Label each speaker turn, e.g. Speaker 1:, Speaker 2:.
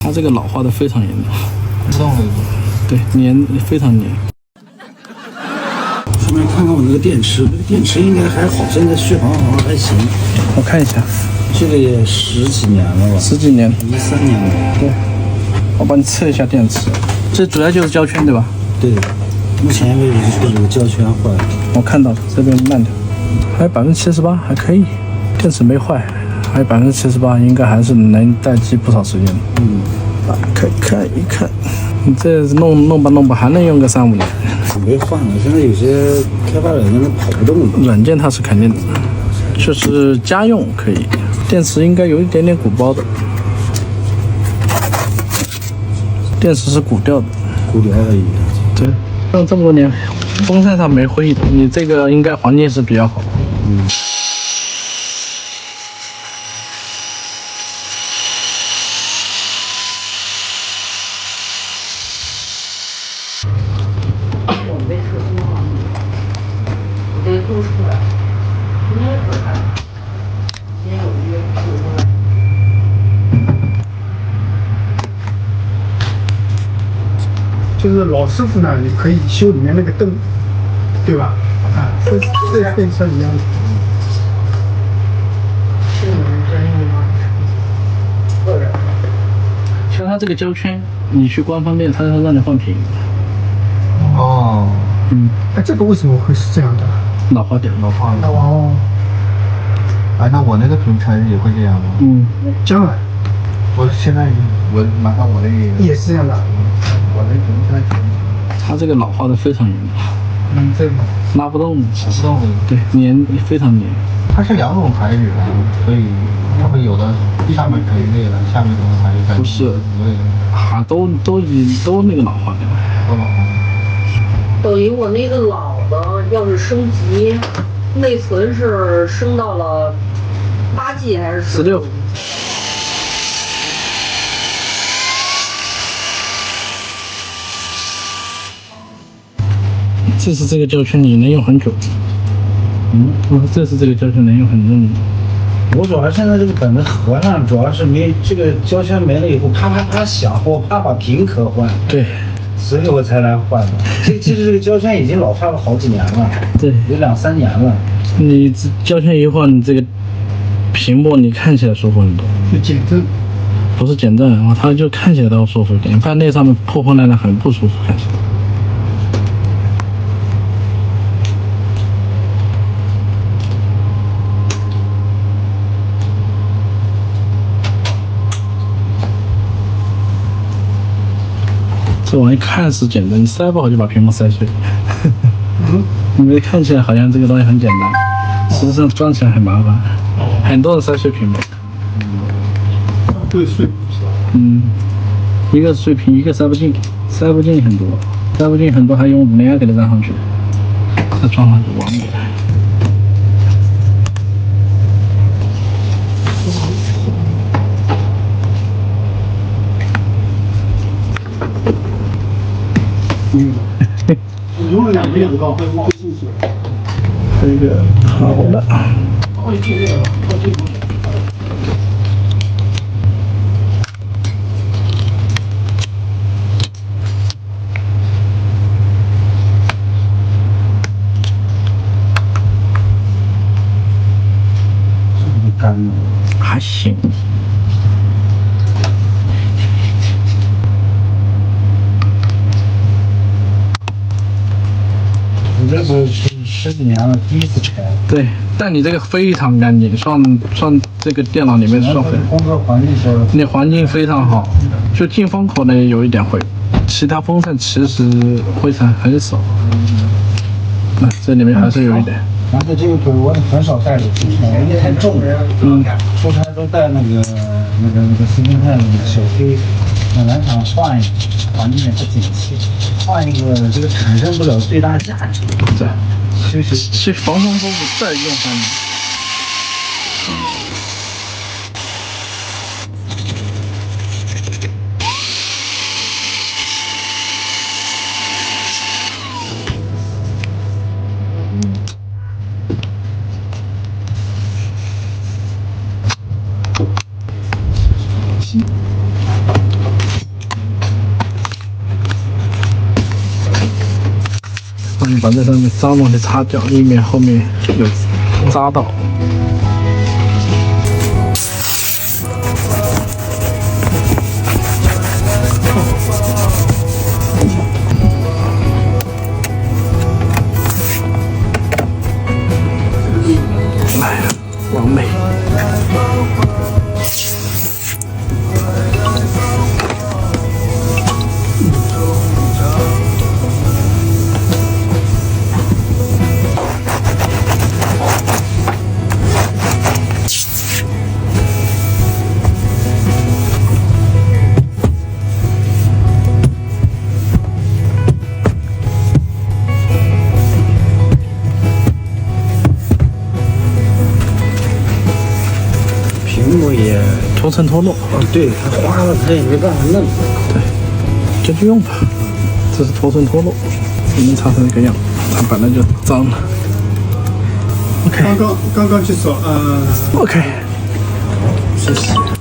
Speaker 1: 它这个老化的非常严重，
Speaker 2: 自动回补。
Speaker 1: 对，粘非常粘。
Speaker 3: 顺便看看我那个电池，这个电池应该还好，现在续航好像还行。
Speaker 1: 我看一下，
Speaker 3: 这个也十几年了吧
Speaker 1: ，10几年，
Speaker 3: 13年了。
Speaker 1: 对，我帮你测一下电池，这主要就是胶圈对吧？
Speaker 3: 对，目前为止就是这个胶圈坏了。
Speaker 1: 我看到了，这边慢点，还有78%，还可以，电池没坏，还有78%，应该还是能待机不少时间。打开看一看，你这弄吧，还能用个3、5年。
Speaker 3: 准备换了，现在有些开发软件它跑不动了。
Speaker 1: 软件它是肯定的，就是家用可以，电池应该有一点点鼓包的，电池是鼓掉的，
Speaker 3: 骨掉了已经。
Speaker 1: 对，用这么多年，风扇上没灰，你这个应该环境是比较好。
Speaker 4: 得录出来，今天不看，今天有约录出来。
Speaker 5: 就是老师傅呢，你可以修里面那个灯，对吧？啊，这跟车一样的。
Speaker 4: 是你们专业吗？或者
Speaker 1: 像它这个胶圈，你去官方店，它让你换屏，
Speaker 2: 哦，
Speaker 5: 哎，这个为什么会是这样的？
Speaker 1: 老化点。
Speaker 2: 老化了。
Speaker 5: 哦，
Speaker 2: 哎，那我那个屏材也会这样吗？
Speaker 5: 将来
Speaker 2: 我现在我马上我那个
Speaker 5: 也是这样的。
Speaker 2: 我那屏材
Speaker 1: 它这个老化的非常严重，
Speaker 5: 这个
Speaker 1: 拉不动，
Speaker 2: 自动回补。
Speaker 1: 对，粘非常粘。
Speaker 2: 它是两种材质的，所以它会有的上面可以裂了，下面可能还是感觉
Speaker 1: 不是
Speaker 2: 有点
Speaker 1: 啊，都那个老化的。
Speaker 2: 不老。
Speaker 4: 等于我那个老的要是升级，内存是升到了8G 还是
Speaker 1: 16？这是这个胶圈，你能用很久。这是这个胶圈能用很久。
Speaker 3: 我主要现在这个本子换了，主要是没这个胶圈没了以后，啪啪啪响，我怕把屏壳换，
Speaker 1: 对，
Speaker 3: 所以我才来换的。其实这个胶圈已经老化了好几年了，
Speaker 1: 对，
Speaker 3: 有2、3年了。
Speaker 1: 你胶圈一换，你这个屏幕你看起来舒服很多，
Speaker 5: 就减震。
Speaker 1: 不是减震，它就看起来都要舒服一点。你看那上面破烂的很不舒服，看起来。这玩意看似简单，你塞不好就把屏幕塞碎。因为看起来好像这个东西很简单，实际上装起来很麻烦，很多人塞碎屏幕。
Speaker 5: 会碎。
Speaker 1: 一个碎屏，一个塞不进很多，塞不进很多还用5年给它粘上去，再装上就完美了。
Speaker 5: 你用了2个月不到，会进去。
Speaker 1: 这个好了。
Speaker 5: 会进这个，会进不去。
Speaker 3: 干了，
Speaker 1: 还行。
Speaker 3: 你这个是10几年了，第一次拆。
Speaker 1: 对，但你这个非常干净，算这个电脑里面算非。
Speaker 3: 工作环境说，
Speaker 1: 你环境非常好，就进风口呢有一点灰，其他风扇其实灰尘很少。这里面还是有一点。
Speaker 3: 而且这个腿我很少带着出差，因为太重了。出差都带那个斯宾泰那个小黑，本来想换一个，环境也不景气，换一个这个产生不了最大价值。
Speaker 1: 对，
Speaker 3: 休息
Speaker 1: 去防风风再用3年。把这上面脏东西擦掉，以免后面有扎到。哎呀，完美！
Speaker 3: 屏幕也
Speaker 1: 脱层脱落。
Speaker 3: 哦，对，它花了，它也没办法弄。
Speaker 1: 对，就用吧。这是脱层脱落，不能擦成这个样，它本来就脏了。OK，
Speaker 5: 刚刚去说，OK，
Speaker 1: 谢谢。